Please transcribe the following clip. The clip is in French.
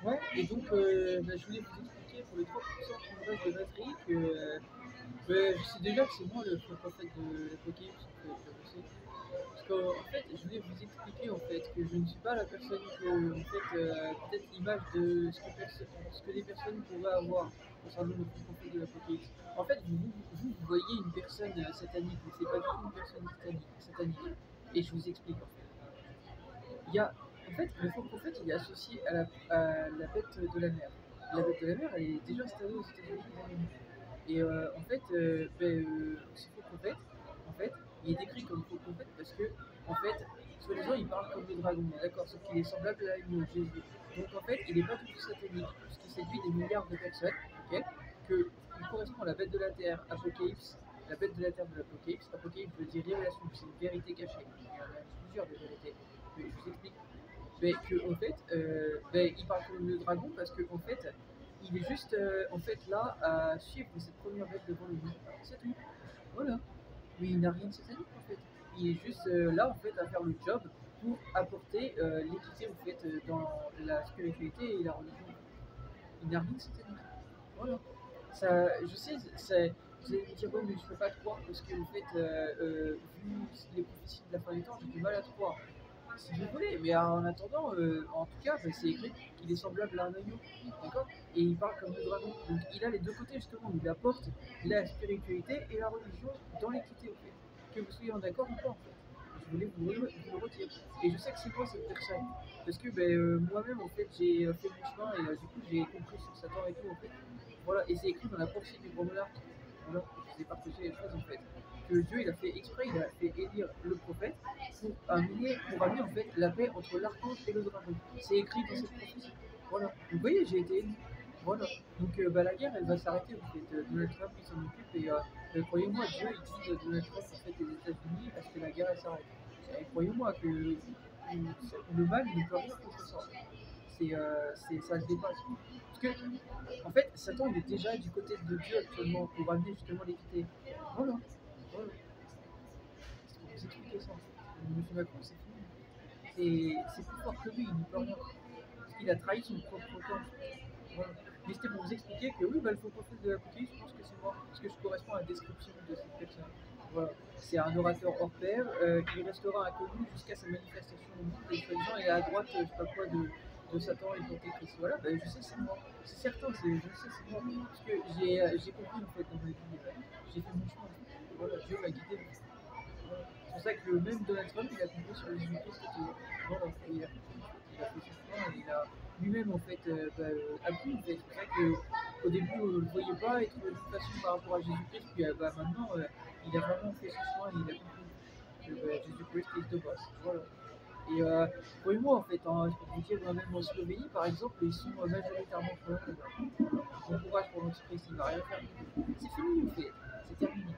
Ouais, et donc bah, je voulais vous expliquer pour les 3% qui me reste de batterie que bah, je sais déjà que c'est moi le faux prophète de l'Apocalypse en fait, je sais. Parce qu'en fait, je voulais vous expliquer en fait que je ne suis pas la personne que, en fait, peut-être l'image de ce que les personnes pourraient avoir concernant le faux prophète de l'Apocalypse. En fait, vous voyez une personne satanique, mais c'est pas du tout une personne satanique. Et je vous explique en fait. Il y a, en fait, le faux prophète, il est associé à la bête de la mer. La bête de la mer, elle est déjà installée aux États-Unis dans les nuits. Et en fait, ce faux prophète, en fait, il est décrit comme faux prophète parce que, en fait, soi-disant, il parle comme le dragon, d'accord, sauf qu'il est semblable à une Jésus. Donc en fait, il n'est pas du tout satanique, puisqu'il séduit des milliards de personnes, ok, que il correspond à la bête de la terre, Apocalypse, la bête de la terre de l'Apocalypse. Apocalypse veut dire révélation, c'est une vérité cachée. Il y en a plusieurs de vérités. Mais je vous explique. Mais que en fait, il parle comme le dragon parce que en fait, il est juste en fait là à suivre cette première bête devant lui. C'est tout. Voilà. Mais il n'a rien de satanique en fait. Il est juste là en fait à faire le job pour apporter l'équité en fait dans la spiritualité et la religion. Il n'a rien de satanique. Voilà. Ça, je sais, vous allez me dire, ouais, mais je peux pas te croire parce que, en fait, vu les prophéties de la fin des temps, j'ai du mal à te croire. Si vous voulez, mais en attendant, en tout cas, bah, c'est écrit qu'il est semblable à un agneau, d'accord. Et il parle comme le dragon. Donc il a les deux côtés, justement. Il apporte la spiritualité et la religion dans l'équité, en fait. Que vous soyez en accord ou pas, en fait. Je voulais vous le redire. Et je sais que c'est moi cette personne. Parce que ben, moi-même, en fait, j'ai fait mon chemin et du coup, j'ai compris sur Satan et tout, en fait. Voilà, et c'est écrit dans la prophétie du gros monarque. Voilà, je vous ai partagé les choses, en fait. Que Dieu, il a fait exprès, il a fait élire le prophète pour amener en fait la paix entre l'archange et le dragon. C'est écrit dans cette prophétie. Voilà. Donc, vous voyez, j'ai été élu. Voilà. Donc bah, la guerre, elle va s'arrêter en fait. Donald Trump, il s'en occupe et croyez-moi, Dieu, il dit Donald Trump en fait les États-Unis à ce que la guerre elle s'arrête. Et croyez-moi que le mal ne peut rien contre ça. Ça le dépasse. Parce que, en fait, Satan, il est déjà du côté de Dieu actuellement pour amener justement l'équité. Voilà. Voilà. C'est pour vous expliquer ça en fait. Monsieur Macron, c'est fini. C'est plus fort que lui, il ne peut rien. Parce qu'il a trahi son propre camp. Voilà. Mais c'était pour vous expliquer que oui, bah, le faux prophète de l'Apocalypse, je pense que c'est moi, parce que je corresponds à la description de cette personne. Voilà. C'est un orateur hors pair, qui restera inconnu jusqu'à sa manifestation au monde, et soi-disant, il est à droite, je sais pas quoi, de Satan et d'Antéchrist. Voilà, bah, je sais, c'est moi. C'est certain, je sais, c'est moi. Parce que j'ai compris, en fait, dans ma vie, j'ai fait mon chemin. Voilà, Dieu m'a guidé. Voilà. C'est pour ça que même Donald Trump, il a compris sur Jésus-Christ, voilà, et il a fait son chemin, et il a lui-même en fait appris en fait. C'est pour ça qu'au début on ne le voyait pas être d'une façon par rapport à Jésus-Christ, puis bah, maintenant il a vraiment fait son chemin et il a compris que Jésus-Christ est de boss. Voilà. Et croyez-moi en fait, hein, je peux vous dire, moi-même en Slovénie par exemple, ils sont majoritairement croyants. Bon courage pour l'antichrist, il va rien faire. C'est fini en fait, c'est terminé.